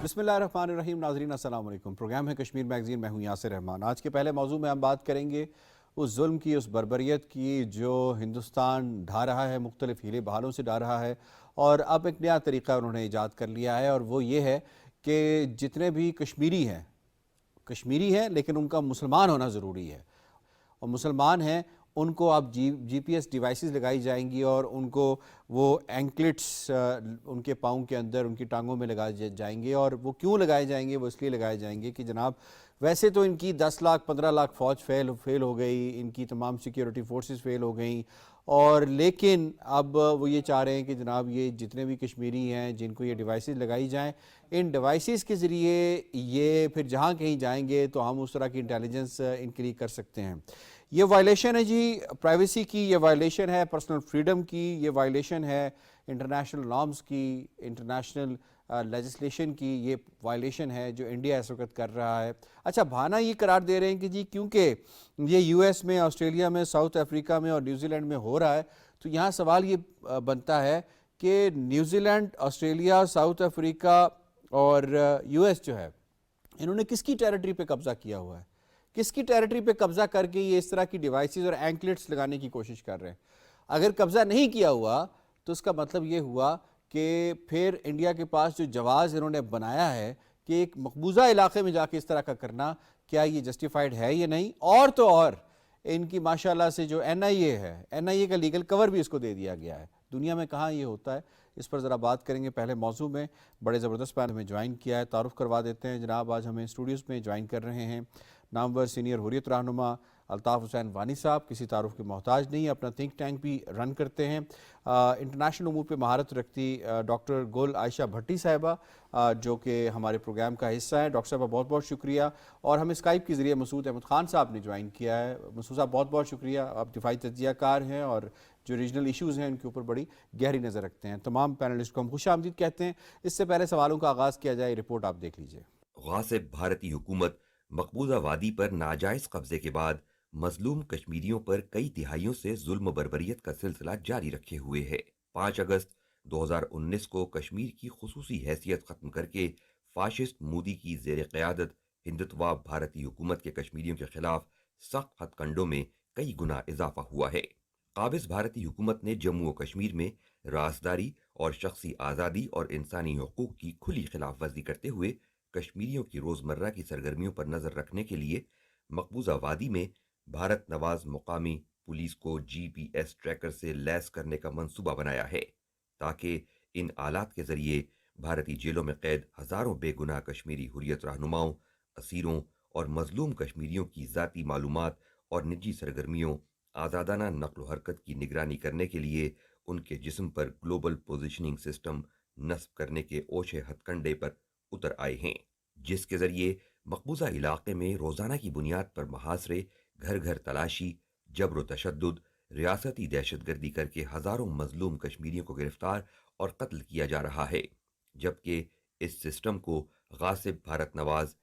بسم اللہ الرحمن الرحیم. ناظرین السلام علیکم. پروگرام ہے کشمیر میگزین. میں ہوں یاسر رحمان. آج کے پہلے موضوع میں ہم بات کریں گے اس ظلم کی، اس بربریت کی جو ہندوستان ڈھا رہا ہے، مختلف ہیلے بہالوں سے ڈھا رہا ہے، اور اب ایک نیا طریقہ انہوں نے ایجاد کر لیا ہے، اور وہ یہ ہے کہ جتنے بھی کشمیری ہیں لیکن ان کا مسلمان ہونا ضروری ہے، اور مسلمان ہیں ان کو اب جی پی ایس ڈیوائسز لگائی جائیں گی، اور ان کو وہ اینکلٹس ان کے پاؤں کے اندر، ان کی ٹانگوں میں لگائے جائیں گے. اور وہ کیوں لگائے جائیں گے؟ وہ اس لیے لگائے جائیں گے کہ جناب ویسے تو ان کی 10 لاکھ 15 لاکھ فوج فیل ہو گئی، ان کی تمام سیکیورٹی فورسز فیل ہو گئیں، اور لیکن اب وہ یہ چاہ رہے ہیں کہ جناب یہ جتنے بھی کشمیری ہیں جن کو یہ ڈیوائسز لگائی جائیں، ان ڈیوائسز کے ذریعے یہ پھر جہاں کہیں جائیں گے تو ہم اس طرح کی انٹیلیجنس ان کے لیے کر سکتے ہیں. یہ وائلیشن ہے جی پرائیویسی کی، یہ وائلیشن ہے پرسنل فریڈم کی، یہ وائلیشن ہے انٹرنیشنل نارمز کی، انٹرنیشنل لیجسلیشن کی، یہ وائلیشن ہے جو انڈیا اس وقت کر رہا ہے. اچھا، بہانہ یہ قرار دے رہے ہیں کہ جی کیونکہ یہ یو ایس میں، آسٹریلیا میں، ساؤتھ افریقہ میں اور نیوزی لینڈ میں ہو رہا ہے، تو یہاں سوال یہ بنتا ہے کہ New Zealand, Australia, South Africa اور یو ایس جو ہے، انہوں نے کس کی ٹیریٹری پہ قبضہ کیا ہوا ہے؟ کس کی ٹیریٹری پہ قبضہ کر کے یہ اس طرح کی ڈیوائسز اور اینکلٹس لگانے کی کوشش کر رہے ہیں؟ اگر قبضہ نہیں کیا ہوا تو اس کا مطلب یہ ہوا کہ پھر انڈیا کے پاس جو جواز انہوں نے بنایا ہے کہ ایک مقبوضہ علاقے میں جا کے اس طرح کا کرنا، کیا یہ جسٹیفائیڈ ہے یا نہیں؟ اور تو اور ان کی ماشاءاللہ سے جو این آئی اے ہے، این آئی اے کا لیگل کور بھی اس کو دے دیا گیا ہے. دنیا میں کہاں یہ ہوتا ہے؟ اس پر ذرا بات کریں گے. پہلے موضوع میں بڑے زبردست پینل میں جوائن کیا ہے، تعارف کروا دیتے ہیں. جناب آج ہمیں اسٹوڈیوز میں جوائن کر رہے ہیں نامور سینئر حریت رہنما الطاف حسین وانی صاحب. کسی تعارف کے محتاج نہیں، اپنا تھنک ٹینک بھی رن کرتے ہیں. انٹرنیشنل امور پہ مہارت رکھتی ڈاکٹر گل عائشہ بھٹی صاحبہ، جو کہ ہمارے پروگرام کا حصہ ہیں. ڈاکٹر صاحبہ بہت بہت شکریہ. اور ہمیں اسکائپ کے ذریعے مسعود احمد خان صاحب نے جوائن کیا ہے. مسعود صاحب بہت بہت شکریہ. آپ دفاعی تجزیہ کار ہیں اور جو ریجنل ایشوز ہیں ان کے اوپر بڑی گہری نظر رکھتے ہیں. تمام پینلسٹ کو ہم خوش آمدید کہتے ہیں. اس سے پہلے سوالوں کا آغاز کیا جائے. رپورٹ آپ دیکھ لیجئے. غاصب بھارتی حکومت مقبوضہ وادی پر ناجائز قبضے کے بعد مظلوم کشمیریوں پر کئی دہائیوں سے ظلم و بربریت کا سلسلہ جاری رکھے ہوئے ہے. 5 اگست 2019 کو کشمیر کی خصوصی حیثیت ختم کر کے فاشسٹ مودی کی زیر قیادت ہندتوا بھارتی حکومت کے کشمیریوں کے خلاف سخت ہتھ کنڈوں میں کئی گنا اضافہ ہوا ہے. قابض بھارتی حکومت نے جموں و کشمیر میں رازداری اور شخصی آزادی اور انسانی حقوق کی کھلی خلاف ورزی کرتے ہوئے کشمیریوں کی روزمرہ کی سرگرمیوں پر نظر رکھنے کے لیے مقبوضہ وادی میں بھارت نواز مقامی پولیس کو جی پی ایس ٹریکر سے لیس کرنے کا منصوبہ بنایا ہے، تاکہ ان آلات کے ذریعے بھارتی جیلوں میں قید ہزاروں بے گناہ کشمیری حریت رہنماؤں، اسیروں اور مظلوم کشمیریوں کی ذاتی معلومات اور نجی سرگرمیوں آزادانہ نقل و حرکت کی نگرانی کرنے کے لیے ان کے جسم پر گلوبل پوزیشننگ سسٹم نصب کرنے کے اوچھے ہتھ کنڈے پر اتر آئے ہیں، جس کے ذریعے مقبوضہ علاقے میں روزانہ کی بنیاد پر محاصرے، گھر گھر تلاشی، جبر و تشدد، ریاستی دہشت گردی کر کے ہزاروں مظلوم کشمیریوں کو گرفتار اور قتل کیا جا رہا ہے. جبکہ اس سسٹم کو غاصب بھارت نواز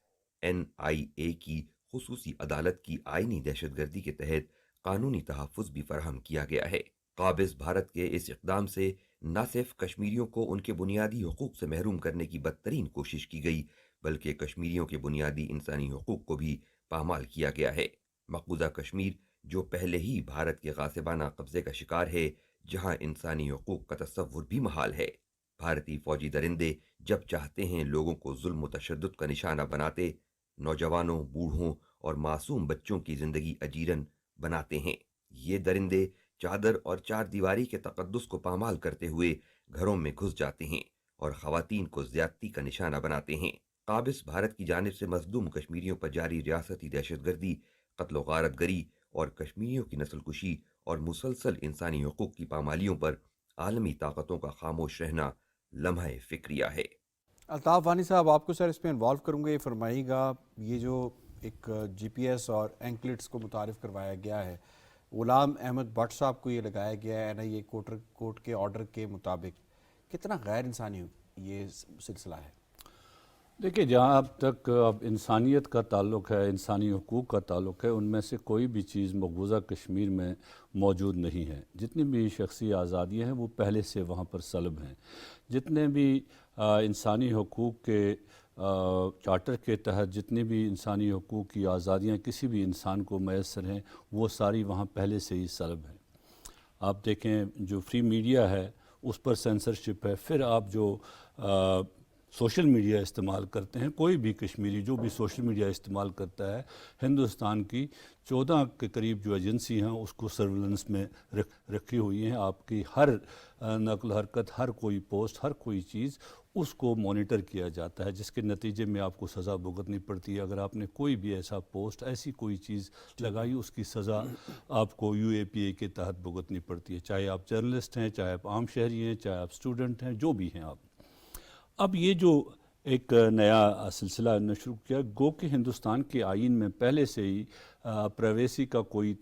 این آئی اے کی خصوصی عدالت کی آئینی دہشت گردی کے تحت قانونی تحفظ بھی فراہم کیا گیا ہے. قابض بھارت کے اس اقدام سے نہ صرف کشمیریوں کو ان کے بنیادی حقوق سے محروم کرنے کی بدترین کوشش کی گئی، بلکہ کشمیریوں کے بنیادی انسانی حقوق کو بھی پامال کیا گیا ہے. مقبوضہ کشمیر جو پہلے ہی بھارت کے غاصبانہ قبضے کا شکار ہے، جہاں انسانی حقوق کا تصور بھی محال ہے. بھارتی فوجی درندے جب چاہتے ہیں لوگوں کو ظلم و تشدد کا نشانہ بناتے، نوجوانوں، بوڑھوں اور معصوم بچوں کی زندگی اجیرن بناتے ہیں. یہ درندے چادر اور چار دیواری کے تقدس کو پامال کرتے ہوئے گھروں میں گھس جاتے ہیں اور خواتین کو زیادتی کا نشانہ بناتے ہیں. قابض بھارت کی جانب سے مظلوم کشمیریوں پر جاری ریاستی دہشت گردی، قتل و غارت گری اور کشمیریوں کی نسل کشی اور مسلسل انسانی حقوق کی پامالیوں پر عالمی طاقتوں کا خاموش رہنا لمحہ فکریہ ہے. الطاف وانی صاحب، آپ کو سر اس میں انوالو کروں گے. یہ فرمائیے گا، یہ جو ایک جی پی ایس اور اینکلٹس کو متعارف کروایا گیا ہے، غلام احمد بٹ صاحب کو یہ لگایا گیا ہے این آئی اے کورٹ کے آرڈر کے مطابق، کتنا غیر انسانی یہ سلسلہ ہے؟ دیکھیے، جہاں اب تک اب انسانیت کا تعلق ہے، انسانی حقوق کا تعلق ہے، ان میں سے کوئی بھی چیز مقبوضہ کشمیر میں موجود نہیں ہے. جتنی بھی شخصی آزادیاں ہیں وہ پہلے سے وہاں پر سلب ہیں. جتنے بھی انسانی حقوق کے چارٹر کے تحت جتنی بھی انسانی حقوق کی آزادیاں کسی بھی انسان کو میسر ہیں وہ ساری وہاں پہلے سے ہی سلب ہیں. آپ دیکھیں جو فری میڈیا ہے اس پر سینسرشپ ہے. پھر آپ جو سوشل میڈیا استعمال کرتے ہیں, کوئی بھی کشمیری جو بھی سوشل میڈیا استعمال کرتا ہے, ہندوستان کی 14 کے قریب جو ایجنسی ہیں اس کو سرویلنس میں رکھی ہوئی ہیں. آپ کی ہر نقل حرکت, ہر کوئی پوسٹ, ہر کوئی چیز اس کو مانیٹر کیا جاتا ہے, جس کے نتیجے میں آپ کو سزا بھگتنی پڑتی ہے. اگر آپ نے کوئی بھی ایسا پوسٹ, ایسی کوئی چیز لگائی, اس کی سزا آپ کو UAPA کے تحت بھگتنی پڑتی ہے, چاہے آپ جرنلسٹ ہیں, چاہے آپ عام شہری ہیں, چاہے آپ اسٹوڈنٹ ہیں, جو بھی ہیں آپ. اب یہ جو ایک نیا سلسلہ شروع کیا, گو کہ ہندوستان کے آئین میں پہلے سے ہی پرائیویسی کا کوئی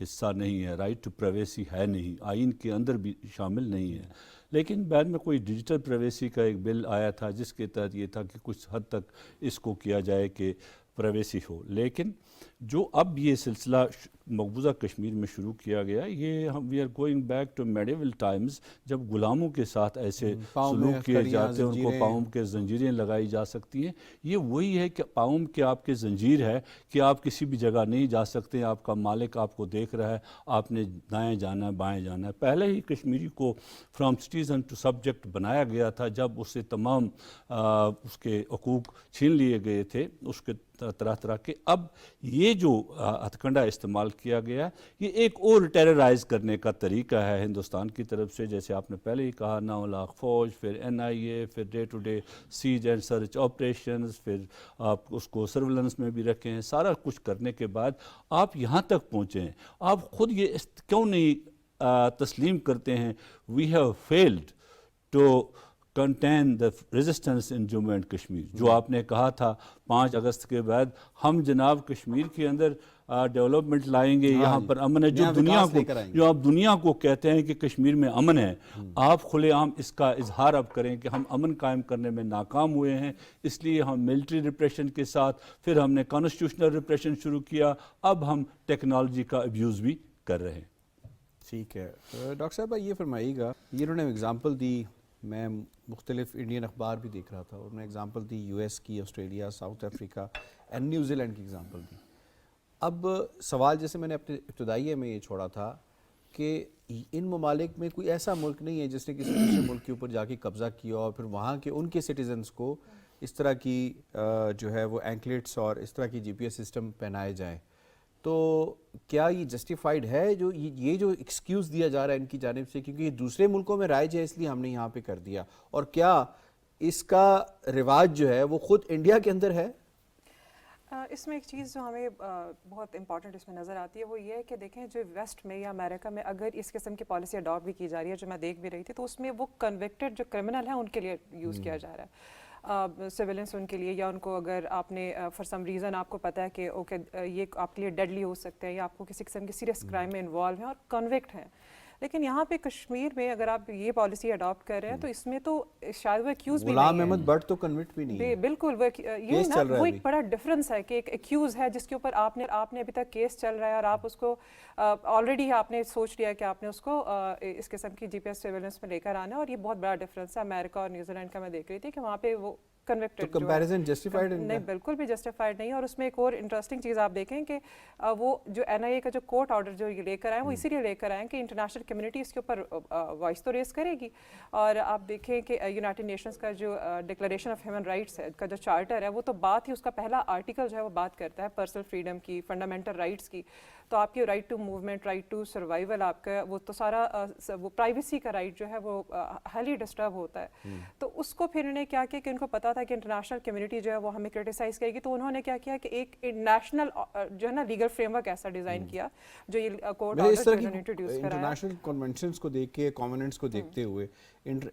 حصہ نہیں ہے, رائٹ ٹو پرائیویسی ہے نہیں, آئین کے اندر بھی شامل نہیں ہے. لیکن بعد میں کوئی ڈیجیٹل پرائیویسی کا ایک بل آیا تھا جس کے تحت یہ تھا کہ کچھ حد تک اس کو کیا جائے کہ پرائیویسی ہو. لیکن جو اب یہ سلسلہ مقبوضہ کشمیر میں شروع کیا گیا, یہ ہم we are going back to medieval times, جب غلاموں کے ساتھ ایسے سلوک کیے جاتے ہیں, ان کو پاؤں کے زنجیریں لگائی جا سکتی ہیں. یہ وہی ہے کہ پاؤں کے آپ کے زنجیر ہے کہ آپ کسی بھی جگہ نہیں جا سکتے, آپ کا مالک آپ کو دیکھ رہا ہے, آپ نے دائیں جانا ہے, بائیں جانا ہے. پہلے ہی کشمیری کو فرام سٹیزن ٹو سبجیکٹ بنایا گیا تھا جب اسے تمام اس کے حقوق چھین لیے گئے تھے, اس کے طرح طرح کے. اب یہ جو ہتھ کنڈا استعمال کیا گیا, یہ ایک اور ٹیررائز کرنے کا طریقہ ہے ہندوستان کی طرف سے. جیسے آپ نے پہلے ہی کہا, 9 لاکھ فوج, پھر NIA, پھر day to day siege and search operations, پھر آپ اس کو سرویلنس میں بھی رکھیں, سارا کچھ کرنے کے بعد آپ یہاں تک پہنچے ہیں. آپ خود یہ کیوں نہیں تسلیم کرتے ہیں, we have failed to contain the resistance in Jammu and Kashmir. جو آپ نے کہا تھا 5 اگست کے بعد ہم جناب کشمیر کے اندر ڈیولپمنٹ لائیں گے, یہاں پر امن ہے, جو آپ دنیا کو کہتے ہیں کہ کشمیر میں امن ہے, آپ کھلے عام اس کا اظہار اب کریں کہ ہم امن قائم کرنے میں ناکام ہوئے ہیں, اس لیے ہم ملٹری ریپریشن کے ساتھ, پھر ہم نے کانسٹیٹیوشنل ریپریشن شروع کیا, اب ہم ٹیکنالوجی کا ابیوز بھی کر رہے ہیں. ٹھیک ہے ڈاکٹر صاحب, یہ فرمائیے گا, یہ انہوں نے ایگزامپل دی, میں مختلف انڈین اخبار بھی دیکھ رہا تھا, اور انہوں نے ایگزامپل دی US کی, Australia, South Africa and New Zealand کی ایگزامپل دی. اب سوال جیسے میں نے اپنے ابتدائیے میں یہ چھوڑا تھا کہ ان ممالک میں کوئی ایسا ملک نہیں ہے جس نے کسی دوسرے ملک کے اوپر جا کے قبضہ کیا اور پھر وہاں کے ان کے سٹیزنز کو اس طرح کی جو ہے وہ اینکلیٹس اور اس طرح کی GPS سسٹم پہنائے جائیں. تو کیا یہ جسٹیفائڈ ہے جو یہ جو ایکسکیوز دیا جا رہا ہے ان کی جانب سے, کیونکہ یہ دوسرے ملکوں میں رائج ہے اس لیے ہم نے یہاں پہ کر دیا, اور کیا اس کا رواج جو ہے وہ خود انڈیا کے اندر ہے؟ اس میں ایک چیز جو ہمیں بہت امپورٹنٹ اس میں نظر آتی ہے وہ یہ ہے کہ دیکھیں جو ویسٹ میں یا امریکہ میں اگر اس قسم کی پالیسی اڈاپٹ بھی کی جا رہی ہے, جو میں دیکھ بھی رہی تھی, تو اس میں وہ کنوکٹڈ جو کرمنل ہیں ان کے لیے یوز کیا جا رہا ہے, سیولنس ان کے لیے, یا ان کو اگر آپ نے فار سم ریزن آپ کو پتہ ہے کہ اوکے یہ آپ کے لیے ڈیڈلی ہو سکتے ہیں, یا آپ کو کسی قسم کی سیریس کرائم میں انوالو ہیں اور کنوکٹ ہیں. لیکن یہاں پہ کشمیر میں اگر آپ یہ پالیسی اڈاپٹ کر رہے ہیں تو اس میں تو شاید وہ ایکیوز بھی نہیں ہے. غلام احمد بٹ تو کنوکٹ بھی نہیں ہے. بالکل, وہ ایک بڑا ڈفرینس ہے کہ ایک ایکیوز ہے جس کے اوپر آپ نے ابھی تک کیس چل رہا ہے, اور آپ اس کو آلریڈی آپ نے سوچ لیا کہ آپ نے اس کو اس قسم کی GPS سرویلنس میں لے کر آنا ہے, اور یہ بہت بڑا ڈفرینس ہے. امریکہ اور نیوزی لینڈ کا میں دیکھ رہی تھی کہ وہاں پہ وہ کنوکٹڈ, تو کمپیریزن جسٹیفائڈ نہیں, بالکل بھی جسٹیفائڈ نہیں. اور اس میں ایک اور انٹرسٹنگ چیز آپ دیکھیں کہ وہ جو NIA کا جو کورٹ آرڈر جو یہ لے کر آئے, وہ اسی لیے لے کر آئے کہ انٹرنیشنل کمیونٹی اس کے اوپر وائس تو ریز کرے گی. اور آپ دیکھیں کہ یونائٹڈ نیشنز کا جو ڈکلریشن آف ہیومن رائٹس ہے, کا جو چارٹر ہے, وہ تو بات ہی, اس کا پہلا آرٹیکل جو ہے وہ بات کرتا ہے پرسنل فریڈم کی, فنڈامنٹل رائٹس کی. تو آپ کی right to movement, right to survival, آپ کا وہ تو سارا وہ پرائیویسی کا رائٹ جو ہے وہ ہائلی ڈسٹرب ہوتا ہے. تو اس کو پھر انہوں نے کیا کیا کہ ان کو پتا تھا کہ انٹرنیشنل کمیونٹی جو ہے وہ ہمیں کرٹیسائز کرے گی, تو انہوں نے کیا کیا کہ ایک نیشنل جو ہے نا لیگل فریم ورک ایسا ڈیزائن کیا جو یہ کورٹ آرڈر جو انہوں نے انٹروڈیوس کرایا. انٹرنیشنل کنونشنز کو دیکھ کے, کانویننٹس کو دیکھتے ہوئے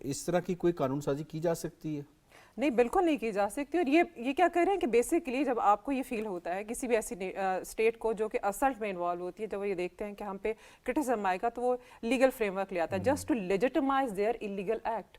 اس طرح کی کوئی قانون سازی کی جا سکتی ہے؟ نہیں, بالکل نہیں کی جا سکتی. اور یہ کیا کر رہے ہیں کہ بیسکلی جب آپ کو یہ فیل ہوتا ہے کسی بھی ایسی اسٹیٹ کو جو کہ اسلٹ میں انوالو ہوتی ہے, جب وہ یہ دیکھتے ہیں کہ ہم پہ کرٹیسزم آئے گا, تو وہ لیگل فریم ورک لے آتا ہے just to legitimise their illegal act.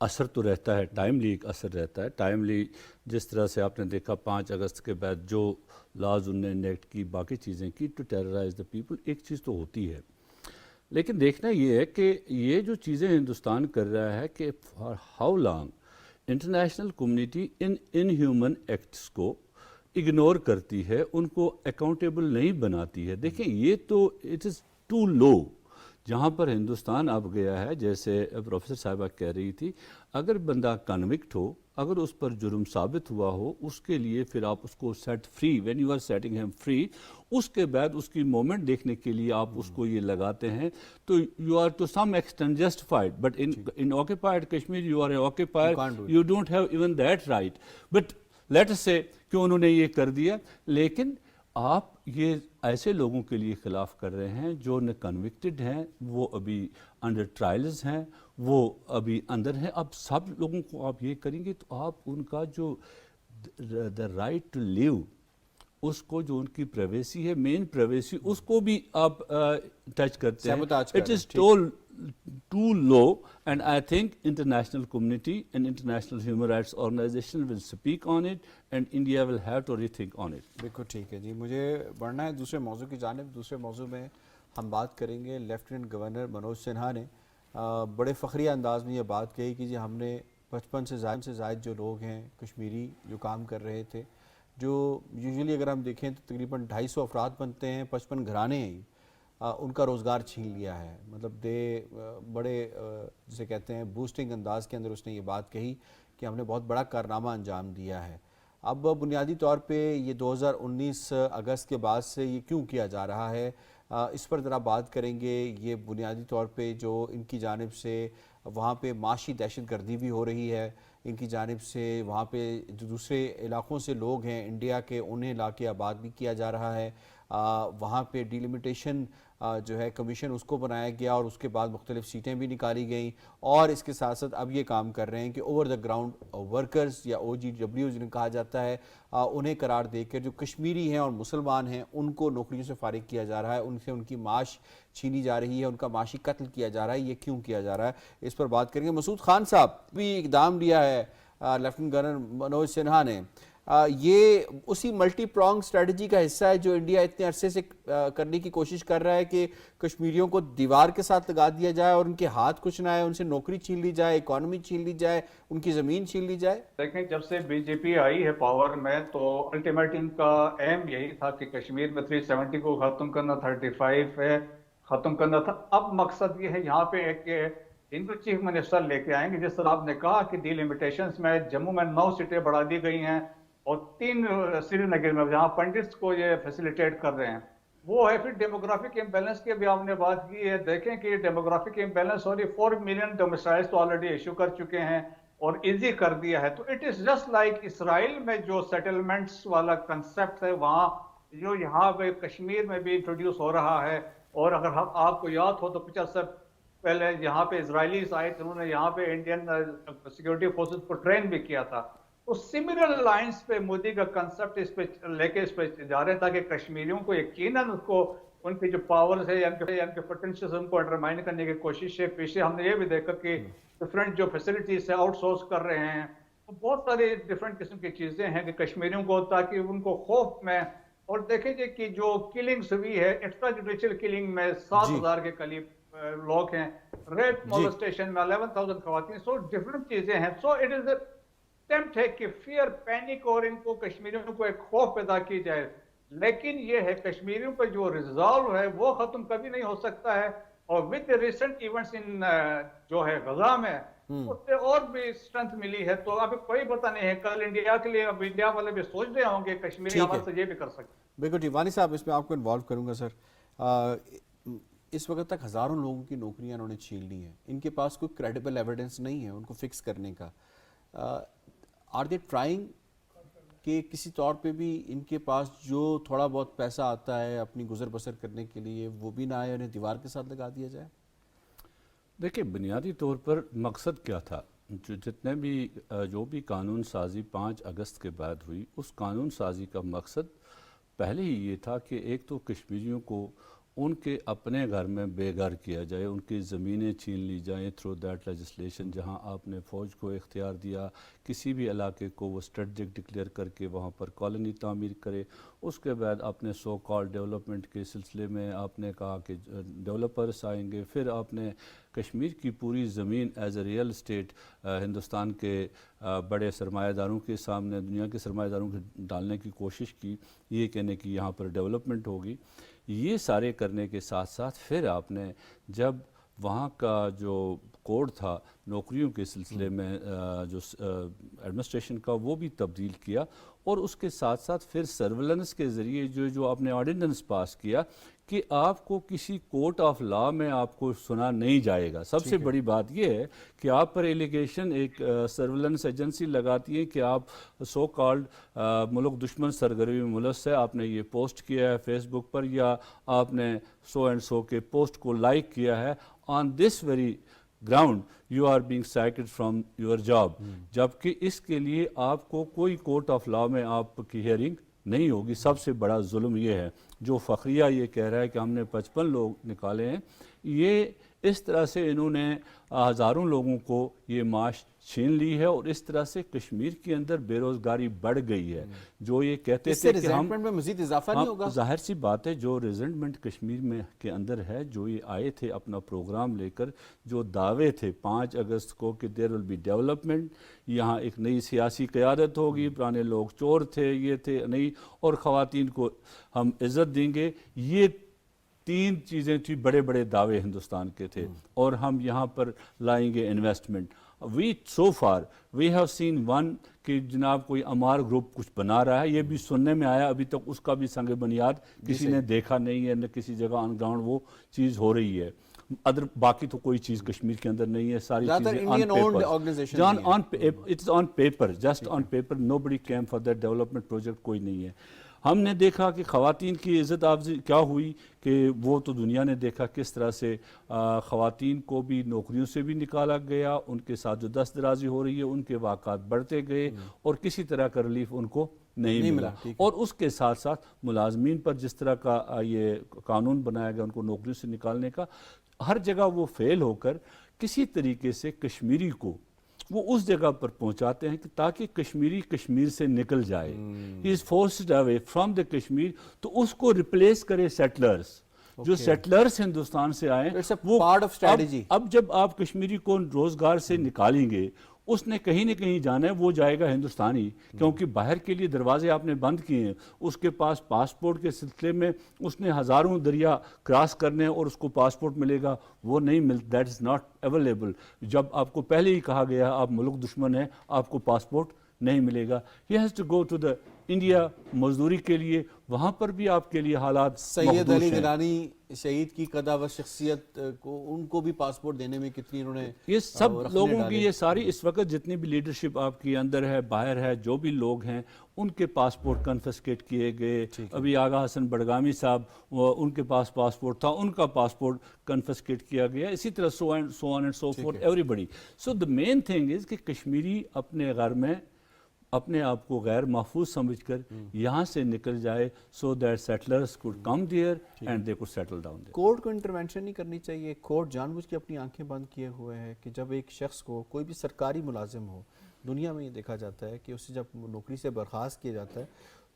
اثر تو رہتا ہے، ٹائملی ایک اثر رہتا ہے. ٹائملی جس طرح سے آپ نے دیکھا 5 اگست کے بعد جو لاز انہوں نے انیکٹ کی، باقی چیزیں کی ٹو ٹیررائز دا پیپل، ایک چیز تو ہوتی ہے. لیکن دیکھنا یہ ہے کہ یہ جو چیزیں ہندوستان کر رہا ہے کہ for how long international community in human acts کو اگنور کرتی ہے، ان کو اکاؤنٹیبل نہیں بناتی ہے. دیکھیں یہ تو اٹ از ٹو لو. جہاں پر ہندوستان اب گیا ہے، جیسے پروفیسر صاحبہ کہہ رہی تھی، اگر بندہ کنوکٹ ہو، اگر اس پر جرم ثابت ہوا ہو، اس کے لیے پھر آپ اس کو set free, when you are setting him free, اس کے بعد اس کی مومنٹ دیکھنے کے لیے آپ اس کو یہ لگاتے ہیں، تو you are to some extent justified. But in occupied Kashmir you are a occupier, you don't have even that right. But let us سے کہ انہوں نے یہ کر دیا، لیکن آپ یہ ایسے لوگوں کے لیے خلاف کر رہے ہیں جو نہ کنوکٹڈ ہیں، وہ ابھی انڈر ٹرائلز ہیں، وہ ابھی اندر ہیں. اب سب لوگوں کو آپ یہ کریں گے تو آپ ان کا جو دا رائٹ ٹو لیو، اس کو جو ان کی پرائیویسی ہے، مین پرائیویسی، اس کو بھی آپ ٹچ کرتے ہیں. It is too low and I think international community and international human rights organisation will speak on it and India will have to rethink on it. بالکل ٹھیک ہے جی. مجھے بڑھنا ہے دوسرے موضوع کی جانب. دوسرے موضوع میں ہم بات کریں گے لیفٹیننٹ گورنر منوج سنہا نے بڑے فخریہ انداز میں یہ بات کہی کہ جی ہم نے 55 سے زائد جو لوگ ہیں کشمیری جو کام کر رہے تھے، جو یوزولی اگر ہم دیکھیں تو تقریباً 250 افراد بنتے ہیں، 55 گھرانے ہیں، ان کا روزگار چھین لیا ہے. مطلب بڑے جسے کہتے ہیں بوسٹنگ انداز کے اندر اس نے یہ بات کہی کہ ہم نے بہت بڑا کارنامہ انجام دیا ہے. اب بنیادی طور پہ یہ 2019 اگست کے بعد سے یہ کیوں کیا جا رہا ہے، اس پر ذرا بات کریں گے. یہ بنیادی طور پہ جو ان کی جانب سے وہاں پہ معاشی دہشت گردی بھی ہو رہی ہے، ان کی جانب سے وہاں پہ جو دوسرے علاقوں سے لوگ ہیں انڈیا کے، انہیں لا کے آباد بھی کیا جا رہا ہے. وہاں پہ ڈیلیمیٹیشن جو ہے کمیشن اس کو بنایا گیا اور اس کے بعد مختلف سیٹیں بھی نکالی گئیں، اور اس کے ساتھ ساتھ اب یہ کام کر رہے ہیں کہ اوور دا گراؤنڈ ورکرز یا OGW جنہیں کہا جاتا ہے، انہیں قرار دے کر جو کشمیری ہیں اور مسلمان ہیں ان کو نوکریوں سے فارغ کیا جا رہا ہے، ان سے ان کی معاش چھینی جا رہی ہے، ان کا معاشی قتل کیا جا رہا ہے. یہ کیوں کیا جا رہا ہے، اس پر بات کریں گے. مسعود خان صاحب بھی اقدام لیا ہے لیفٹیننٹ گورنر منوج سنہا نے، یہ اسی ملٹی پرانگ اسٹریٹجی کا حصہ ہے جو انڈیا اتنے عرصے سے کرنے کی کوشش کر رہا ہے کہ کشمیریوں کو دیوار کے ساتھ لگا دیا جائے اور ان کے ہاتھ کچھ نہ آئے، ان سے نوکری چھین لی جائے، اکانومی چھین لی جائے، ان کی زمین چھین لی جائے. دیکھیں جب سے بی جے پی آئی ہے پاور میں تو الٹیمیٹ ان کا ایم یہی تھا کہ کشمیر میں 370 کو ختم کرنا، 35 ہے ختم کرنا تھا. اب مقصد یہ ہے یہاں پہ ایک ان کو چیف منسٹر لے کے آئیں گے. جس طرح آپ نے کہا کہ ڈیلیمیٹیشنز میں جموں میں 9 سیٹیں بڑھا دی گئی ہیں اور 3 سری نگر میں جہاں پنڈتس کو یہ فیسیلیٹیٹ کر رہے ہیں وہ ہے. پھر ڈیموگرافک امبیلنس کی بھی آپ نے بات کی ہے. دیکھیں کہ ڈیموگرافک امبیلنس اور 4 ملین ڈومیسائلز تو آلریڈی ایشو کر چکے ہیں اور ایزی کر دیا ہے. تو اٹ از جسٹ لائک اسرائیل میں جو سیٹلمنٹس والا کنسپٹ ہے وہاں جو یہاں پہ کشمیر میں بھی انٹروڈیوس ہو رہا ہے. اور اگر آپ کو یاد ہو تو 50 سال پہلے یہاں پہ اسرائیلیز آئے تھے، انہوں نے یہاں پہ انڈین سیکورٹی فورسز کو ٹرین بھی کیا تھا. تو سملر لائنز پہ مودی کا کنسپٹ اس پہ لے کے اس پہ جا رہے ہیں تاکہ کشمیریوں کو یقیناً اس کو ان کی جو پاورز ہے یا ان کے پوٹینشیل ان کو انڈرمائن کرنے کی کوشش ہے. پیچھے ہم نے یہ بھی دیکھا کہ ڈفرینٹ جو فیسلٹیز ہے آؤٹ سورس کر رہے ہیں. تو بہت ساری ڈفرینٹ قسم کی چیزیں ہیں کہ کشمیریوں کو تاکہ ان کو خوف میں. اور دیکھیں جی کہ جو کلنگز ہوئی ہے ایکسٹرا جوڈیشل کلنگ میں 7000 کے قریب لوگ ہیں، ریپ مولسٹیشن میں 11,000 خواتین. سو ڈفرینٹ چیزیں ہیں. سو اٹ از اٹیمپٹ ہے کہ فیئر پینک اور ان کو کشمیریوں کو ایک خوف پیدا کی جائے. لیکن یہ ہے کشمیریوں پہ جو ریزالو ہے وہ ختم کبھی نہیں ہو سکتا ہے. اور ود ریسنٹ ایونٹس ان جو ہے غزہ میں اس سے اور بھی اسٹرینتھ ملی ہے. تو ابھی کوئی پتہ نہیں ہے کل انڈیا کے لیے، اب انڈیا والے بھی سوچ رہے ہوں گے کشمیری حوالے سے یہ بھی کر سکتے. بالکل ٹھیک. وانی صاحب اس میں آپ کو انوالو کروں گا. سر اس وقت تک ہزاروں لوگوں کی نوکریاں انہوں نے چھین لی ہیں، ان کے پاس کوئی کریڈیبل ایویڈنس نہیں ہے ان کو فکس کرنے کا. آر دے ٹرائنگ کہ کسی طور پہ بھی ان کے پاس جو تھوڑا بہت پیسہ آتا ہے اپنی گزر بسر کرنے کے لیے وہ بھی نہ آئے، انہیں دیوار کے ساتھ لگا دیا جائے؟ دیکھیں بنیادی طور پر مقصد کیا تھا، جو بھی قانون سازی 5 اگست کے بعد ہوئی، اس قانون سازی کا مقصد پہلے ہی یہ تھا کہ ایک تو کشمیریوں کو ان کے اپنے گھر میں بے گھر کیا جائے, ان کی زمینیں چھین لی جائیں تھرو دیٹ لیجسلیشن. جہاں آپ نے فوج کو اختیار دیا کسی بھی علاقے کو وہ اسٹریٹجک ڈکلیئر کر کے وہاں پر کالونی تعمیر کرے. اس کے بعد آپ نے سو کال ڈیولپمنٹ کے سلسلے میں آپ نے کہا کہ ڈیولپرس آئیں گے. پھر آپ نے کشمیر کی پوری زمین as a real estate Hindustan کے بڑے سرمایہ داروں کے سامنے, دنیا کے سرمایہ داروں کے ڈالنے کی کوشش کی, یہ کہنے کی یہاں پر ڈیولپمنٹ ہوگی. یہ سارے کرنے کے ساتھ ساتھ پھر آپ نے جب وہاں کا جو کوڈ تھا نوکریوں کے سلسلے میں جو ایڈمنسٹریشن کا, وہ بھی تبدیل کیا. اور اس کے ساتھ ساتھ پھر سرویلنس کے ذریعے جو آپ نے آرڈیننس پاس کیا کہ آپ کو کسی کورٹ آف لا میں آپ کو سنا نہیں جائے گا. سب سے بڑی بات یہ ہے کہ آپ پر ایلیگیشن ایک سرویلنس ایجنسی لگاتی ہے کہ آپ سو کالڈ ملک دشمن سرگرمی میں ملوث ہے, آپ نے یہ پوسٹ کیا ہے فیس بک پر, یا آپ نے سو اینڈ سو کے پوسٹ کو لائک کیا ہے, on this very ground you are being sacked from your job. جبکہ اس کے لیے آپ کو کوئی کورٹ آف لا میں آپ کی ہیئرنگ نہیں ہوگی. سب سے بڑا ظلم یہ ہے جو فخریہ یہ کہہ رہا ہے کہ ہم نے 55 لوگ نکالے ہیں, یہ اس طرح سے انہوں نے ہزاروں لوگوں کو یہ معاش چھین لی ہے, اور اس طرح سے کشمیر کے اندر بے روزگاری بڑھ گئی ہے. جو یہ کہتے اس سے تھے کہ ہم ریزنٹمنٹ میں مزید اضافہ نہیں ہوگا؟ ظاہر سی بات ہے, جو ریزنٹمنٹ کشمیر میں کے اندر ہے, جو یہ آئے تھے اپنا پروگرام لے کر, جو دعوے تھے 5 اگست کو کہ دیر ول بی ڈیولپمنٹ, یہاں ایک نئی سیاسی قیادت ہوگی, پرانے لوگ چور تھے, یہ تھے نہیں, اور خواتین کو ہم عزت دیں گے, یہ 3 چیزیں تھی, بڑے بڑے دعوے ہندوستان کے تھے, اور ہم یہاں پر لائیں گے investment. so far we have seen one کہ جناب کوئی امار گروپ کچھ بنا رہا ہے, یہ بھی سننے میں آیا, ابھی تک اس کا بھی سنگ بنیاد کسی نے دیکھا نہیں ہے, نہ کسی جگہ آن گراؤنڈ وہ چیز ہو رہی ہے. باقی تو کوئی چیز کشمیر کے اندر نہیں ہے, ساری چیزیں it's on paper, just on paper. Nobody came for that development project, کوئی نہیں ہے. ہم نے دیکھا کہ خواتین کی عزت افزائی کیا ہوئی, کہ وہ تو دنیا نے دیکھا کس طرح سے خواتین کو بھی نوکریوں سے بھی نکالا گیا, ان کے ساتھ جو دست درازی ہو رہی ہے ان کے واقعات بڑھتے گئے, اور کسی طرح کا ریلیف ان کو نہیں ملا. اور اس کے ساتھ ساتھ ملازمین پر جس طرح کا یہ قانون بنایا گیا ان کو نوکریوں سے نکالنے کا, ہر جگہ وہ فیل ہو کر کسی طریقے سے کشمیری کو وہ اس جگہ پر پہنچاتے ہیں کہ تاکہ کشمیری کشمیر سے نکل جائے. He is forced away from the Kashmir, تو اس کو ریپلیس کرے سیٹلرز, جو سیٹلرز ہندوستان سے آئے. وہ اب جب آپ کشمیری کو روزگار سے نکالیں گے, اس نے کہیں نہ کہیں جانا ہے, وہ جائے گا ہندوستانی, کیونکہ باہر کے لیے دروازے آپ نے بند کیے ہیں. اس کے پاس پاسپورٹ کے سلسلے میں اس نے ہزاروں دریا کراس کرنے اور اس کو پاسپورٹ ملے گا, وہ نہیں دیٹ از ناٹ اویلیبل. جب آپ کو پہلے ہی کہا گیا آپ ملک دشمن ہیں, آپ کو پاسپورٹ نہیں ملے گا. He has to go to the India مزدوری کے لیے, وہاں پر بھی آپ کے لیے حالات. سید علی گیلانی شہید کی قدا و شخصیت کو, ان کو بھی پاسپورٹ دینے میں کتنی انہوں نے, یہ سب لوگوں کی, یہ ساری اس وقت جتنی بھی لیڈرشپ آپ کی اندر ہے باہر ہے, جو بھی لوگ ہیں ان کے پاسپورٹ کنفسکیٹ کیے گئے. ابھی آغا حسن بڑگامی صاحب, ان کے پاس پاسپورٹ تھا, ان کا پاسپورٹ کنفسکیٹ کیا گیا. اسی طرح so on and so forth everybody. So the main thing is کہ کشمیری اپنے گھر میں اپنے آپ کو غیر محفوظ سمجھ کر یہاں سے نکل جائے, so that settlers could come there and they could settle down there. Court کو انٹرونشن نہیں کرنی چاہیے. کورٹ جان بوجھ کے اپنی آنکھیں بند کیے ہوئے ہے کہ جب ایک شخص کو, کوئی بھی سرکاری ملازم ہو, دنیا میں یہ دیکھا جاتا ہے کہ اسے جب نوکری سے برخاست کیا جاتا ہے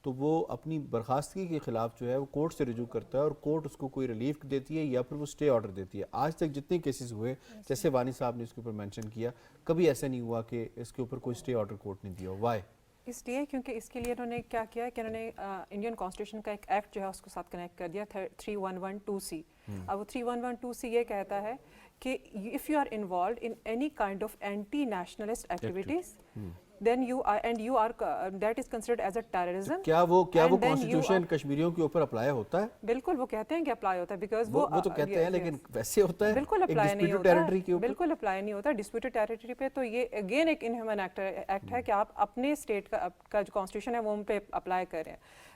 تو وہ اپنی برخاستگی کے خلاف جو ہے وہ کورٹ سے رجوع کرتا ہے, اور کورٹ اس کو کوئی ریلیف دیتی ہے یا پھر وہ اسٹے آرڈر دیتی ہے. آج تک جتنے کیسز ہوئے, جیسے وانی صاحب نے اس کے اوپر مینشن کیا, کبھی ایسا نہیں ہوا کہ اس کے اوپر کوئی اسٹے آرڈر کورٹ نے دیا. وائی؟ اس لیے کیونکہ اس کے لیے انہوں نے کیا کیا کہ انہوں نے انڈین کانسٹیٹیوشن کا ایک ایکٹ جو ہے اس کو ساتھ کنیکٹ کر دیا 3112C. اب وہ 3112C یہ کہتا ہے کہ if you are involved in any kind of anti-nationalist activities then you are that is considered as a terrorism. کیا وہ کانسٹیٹیوشن کشمیریوں کے اوپر اپلائی ہوتا ہے؟ بالکل وہ کہتے ہیں کہ اپلائی ہوتا ہے, بیکاز وہ تو کہتے ہیں, لیکن ویسے ہوتا ہے بالکل اپلائی نہیں ہوتا, بالکل اپلائی نہیں ہوتا ڈسپیوٹڈ ٹیریٹری پہ. تو یہ اگین ایک انہیومن ایکٹ ہے کہ آپ اپنے اسٹیٹ کا جو کانسٹیٹیوشن ہے وہ ان پہ اپلائی کریں.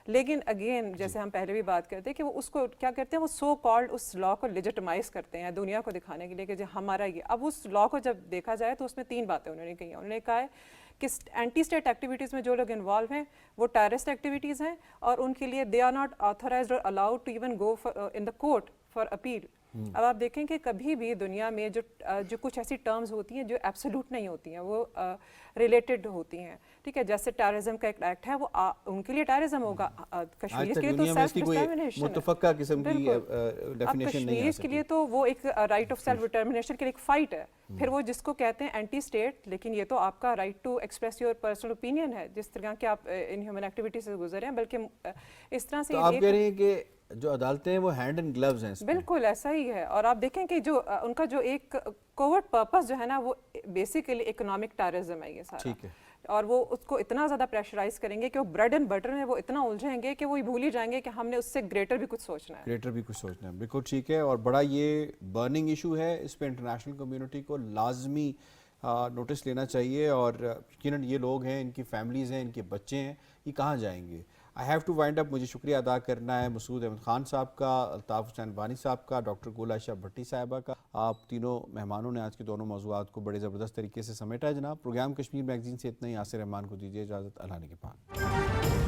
لیکن اگین جیسے ہم پہلے بھی بات کرتے ہیں کہ وہ اس کو کیا کرتے ہیں, وہ سو کالڈ اس لا کو لیجٹمائز کرتے ہیں دنیا کو دکھانے کے لیے کہ جو ہمارا یہ. اب اس لا کو جب دیکھا جائے تو اس میں 3 باتیں انہوں نے کہی ہیں. انہوں نے کہا ہے کہ اینٹی اسٹیٹ ایکٹیویٹیز میں جو لوگ انوالو ہیں وہ ٹیررسٹ ایکٹیویٹیز ہیں اور ان کے لیے دے آر ناٹ آتھورائزڈ اور allowed to even go in the court for appeal. اب آپ دیکھیں کہ کبھی بھی دنیا میں جو کچھ ایسی ٹرمز ہوتی ہیں جو ایبسولوٹ نہیں ہوتی ہیں, وہ ریلیٹڈ ہوتی ہیں, ٹھیک ہے, جیسے ٹیررزم کا ایک ایکٹ ہے وہ ان کے لیے ٹیررزم ہوگا, کشمیر کے لیے تو سیلف ڈٹرمنیشن ہے. متفقہ قسم کی ڈیفینیشن نہیں کشمیر کے لیے تو وہ ایک رائٹ آف سیلف ڈٹرمنیشن کے لیے ایک فائٹ ہے. پھر وہ جس کو کہتے ہیں اینٹی اسٹیٹ, لیکن یہ تو آپ کا right to express your personal opinion ہے جس طرح کہ آپ ان ہیومن ایکٹیویٹی سے گزرے ہیں, بلکہ اس طرح سے تو آپ کہہ رہے ہیں کہ جو عدالتیں ہیں وہ ہینڈ اینڈ گلوز ہیں. بالکل ایسا ہی ہے. اور آپ دیکھیں کہ جو ان کا جو ایک کوورٹ پرپس جو ہے نا وہ بیسیکلی اکنامک ٹیررزم ہے یہ سارا. ٹھیک ہے. اور وہ اس کو اتنا زیادہ پریشرائز کریں گے کہ وہ بریڈ اینڈ بٹر میں وہ اتنا الجھیں گے کہ وہ بھول ہی جائیں گے کہ ہم نے اس سے گریٹر بھی کچھ سوچنا ہے. بالکل ٹھیک ہے. اور بڑا یہ برننگ ایشو ہے, اس پہ انٹرنیشنل کمیونٹی کو لازمی نوٹس لینا چاہیے. اور یقیناً یہ لوگ ہیں, ان کی فیملیز ہیں, ان کے بچے ہیں, یہ کہاں جائیں گے. آئی ہیو ٹو وائنڈ اپ. مجھے شکریہ ادا کرنا ہے مسعود احمد خان صاحب کا, الطاف حسین وانی صاحب کا, ڈاکٹر گول عائشہ بھٹی صاحبہ کا. آپ تینوں مہمانوں نے آج کے دونوں موضوعات کو بڑے زبردست طریقے سے سمیٹا ہے جناب. پروگرام کشمیر میگزین سے اتنا ہی. یاسر رحمان کو دیجیے اجازت. اللہ نے کے پاس.